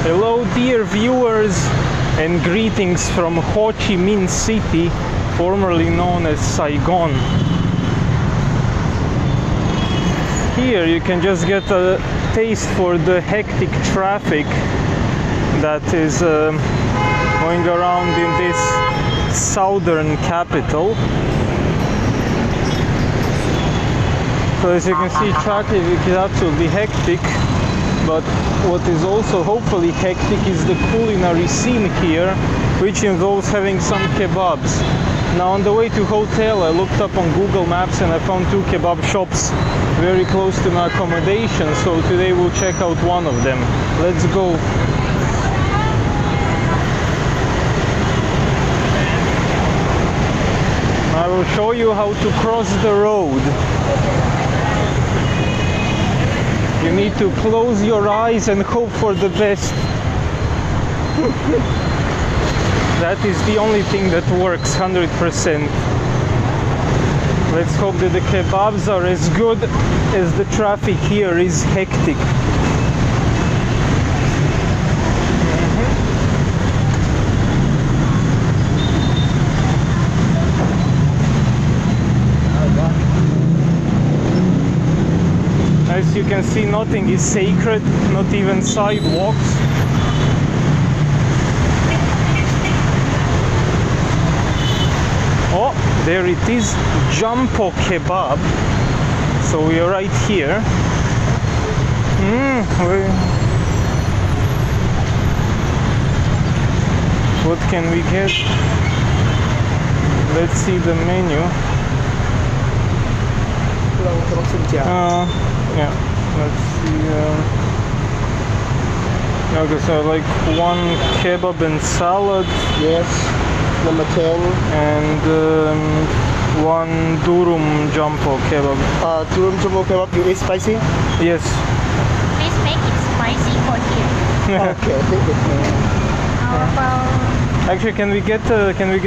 Hello dear viewers and greetings from Ho Chi Minh City, formerly known as Saigon. Here you can just get a taste for the hectic traffic that is going around in this southern capital. So as you can see, traffic is absolutely hectic, but what is also hopefully hectic is the culinary scene here, which involves having some kebabs. Now on the way to hotel I looked up on Google Maps and I found 2 kebab shops very close to my accommodation, so today we'll check out one of them. Let's go. I will show you how to cross the road. You need to close your eyes and hope for the best. That is the only thing that works 100%. Let's hope that the kebabs are as good as the traffic here is hectic. As you can see, nothing is sacred, not even sidewalks. Oh, there it is, Jumpo Kebab. So we are right here. What can we get? Let's see the menu. Yeah, let's see. Okay, so like 1 kebab and salad. Yes, number 10. And 1 durum jumbo kebab. Durum jumbo kebab, you eat spicy? Yes. Please make it spicy for here. Okay. How about... Actually, can we get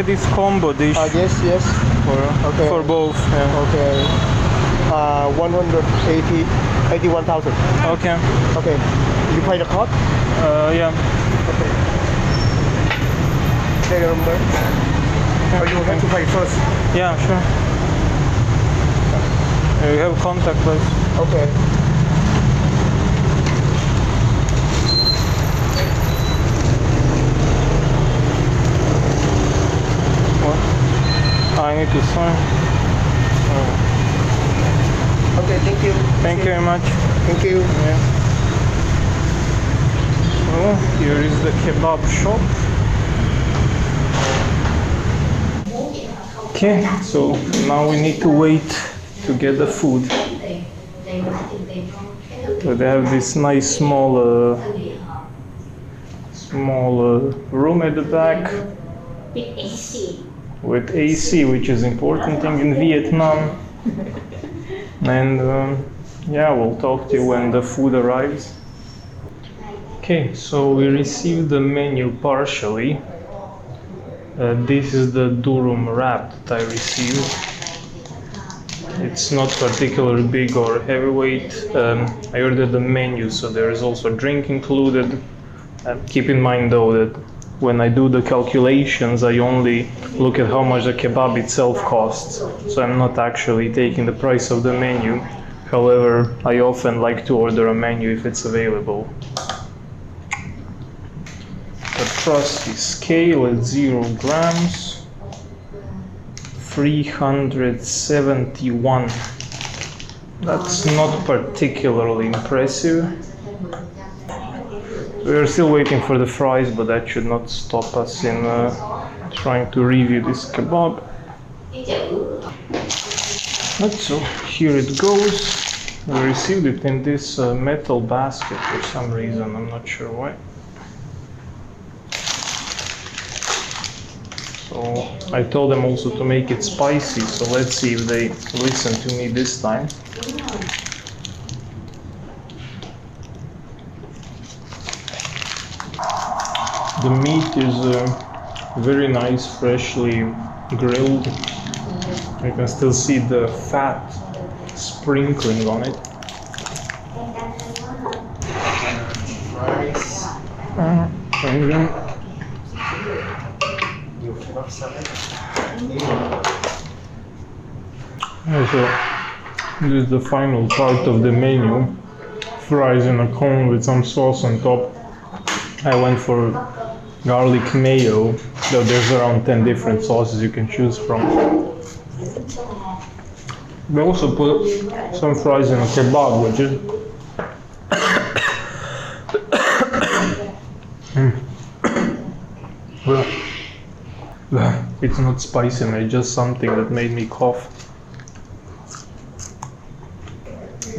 this combo dish? Yes. For both. Yeah. Okay. 81,000. Okay. Okay. You pay the cost? Yeah. Okay. Take a number. Or you have to pay first? Yeah, sure. You have contact us. Okay. What? I need to sign. Oh. Okay, thank you. Thank you very much. Thank you. Yeah. So here is the kebab shop. Okay, so now we need to wait to get the food. So they have this nice small room at the back with AC, which is important thing in Vietnam. And yeah, we'll talk to you when the food arrives. Okay, so we received the menu partially. This is the durum wrap that I received. It's not particularly big or heavyweight. I ordered the menu, so there is also a drink included. Keep in mind though that when I do the calculations, I only look at how much the kebab itself costs. So I'm not actually taking the price of the menu. However, I often like to order a menu if it's available. The trusty scale at 0 grams, 371. That's not particularly impressive. We're still waiting for the fries, but that should not stop us in trying to review this kebab. So here it goes. We received it in this metal basket for some reason, I'm not sure why. So I told them also to make it spicy, so let's see if they listen to me this time. The meat is very nice, freshly grilled. You can still see the fat sprinkling on it. Rice. And then so this is the final part of the menu. Fries in a cone with some sauce on top. I went for garlic mayo, though there's around 10 different sauces you can choose from. They also put some fries in a kebab, which is it's not spicy, it's just something that made me cough.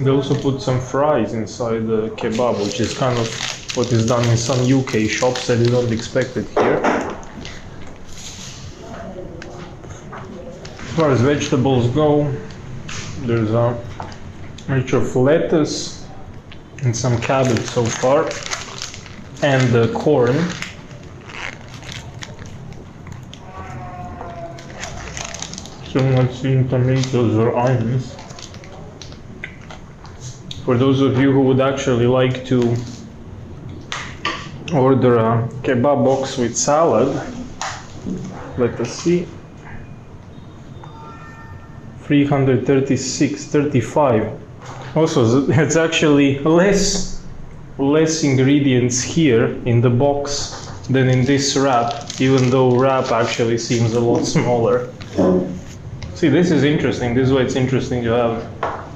They also put some fries inside the kebab, which is kind of what is done in some UK shops. I did not expect it here. As far as vegetables go, there's a mixture of lettuce and some cabbage so far, and the corn. So I'm not seeing tomatoes or onions. For those of you who would actually like to order a kebab box with salad, let us see. 336.35. Also, it's actually less ingredients here in the box than in this wrap, even though wrap actually seems a lot smaller. See, this is interesting. This is why it's interesting to have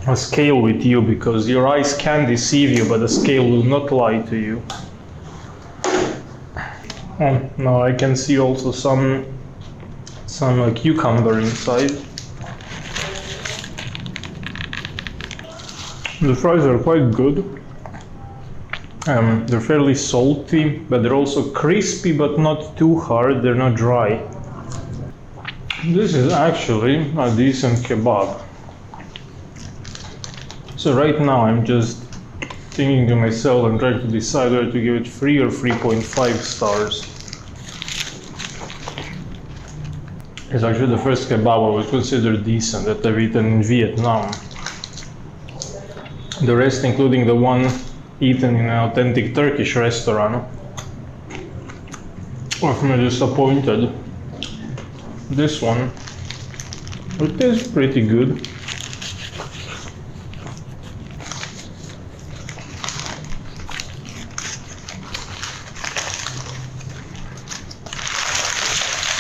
a scale with you, because your eyes can deceive you, but the scale will not lie to you. Oh, now I can see also some cucumber inside. The fries are quite good. They're fairly salty, but they're also crispy, but not too hard. They're not dry. This is actually a decent kebab. So right now I'm just thinking to myself and trying to decide whether to give it 3 or 3.5 stars. It's actually the first kebab I would consider decent that I've eaten in Vietnam. The rest, including the one eaten in an authentic Turkish restaurant, left me disappointed. This one, it tastes pretty good.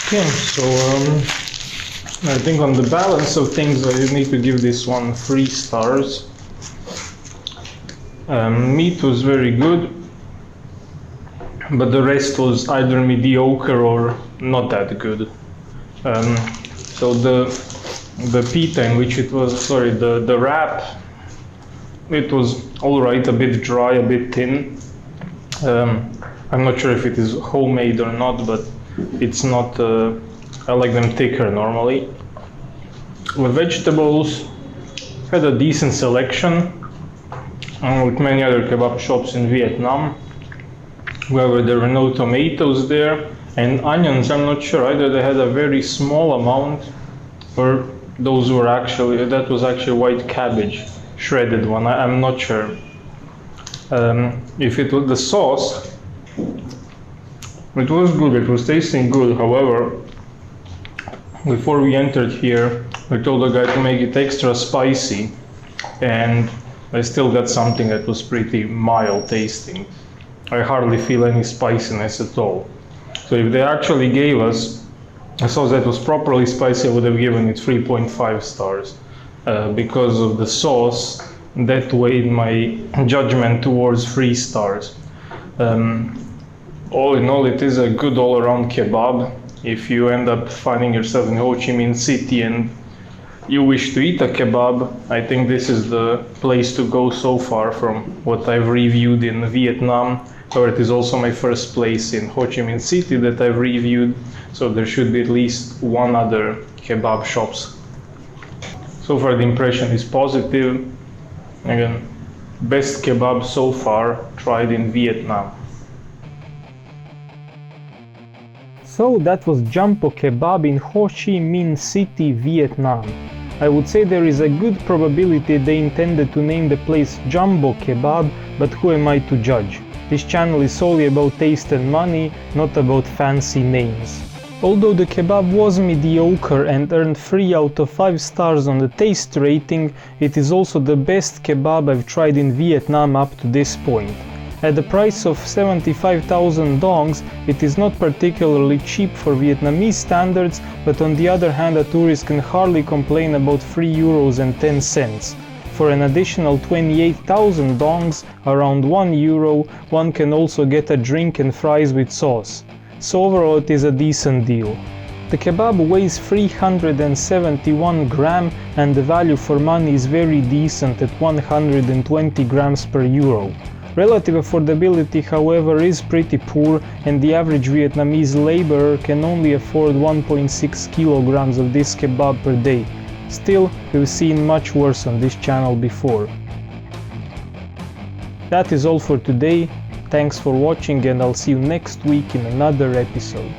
Okay, so I think on the balance of things I need to give this one 3 stars. Meat was very good, but the rest was either mediocre or not that good. So the pita in which it was, the wrap, it was alright, a bit dry, a bit thin. I'm not sure if it is homemade or not, but it's not, I like them thicker normally. The vegetables had a decent selection, with many other kebab shops in Vietnam. However, there were no tomatoes there, and onions, I'm not sure either. They had a very small amount, or those were actually, that was actually white cabbage, shredded one, I'm not sure. If it was the sauce, it was good, it was tasting good. However, before we entered here, I told the guy to make it extra spicy, and I still got something that was pretty mild tasting. I hardly feel any spiciness at all. So if they actually gave us a sauce that was properly spicy, I would have given it 3.5 stars. Because of the sauce, that weighed my judgment towards 3 stars. All in all, it is a good all-around kebab. If you end up finding yourself in Ho Chi Minh City and you wish to eat a kebab, I think this is the place to go so far from what I've reviewed in Vietnam. Or it is also my first place in Ho Chi Minh City that I've reviewed, so there should be at least one other kebab shops. So far the impression is positive. Again, best kebab so far tried in Vietnam. So that was Jumpo Kebab in Ho Chi Minh City, Vietnam. I would say there is a good probability they intended to name the place Jumbo Kebab, but who am I to judge? This channel is solely about taste and money, not about fancy names. Although the kebab was mediocre and earned 3 out of 5 stars on the taste rating, it is also the best kebab I've tried in Vietnam up to this point. At the price of 75,000 dongs, it is not particularly cheap for Vietnamese standards, but on the other hand a tourist can hardly complain about €3.10. For an additional 28,000 dongs, around €1, one can also get a drink and fries with sauce. So overall it is a decent deal. The kebab weighs 371 grams and the value for money is very decent at 120 grams per euro. Relative affordability, however, is pretty poor and the average Vietnamese laborer can only afford 1.6 kilograms of this kebab per day. Still, we've seen much worse on this channel before. That is all for today. Thanks for watching and I'll see you next week in another episode.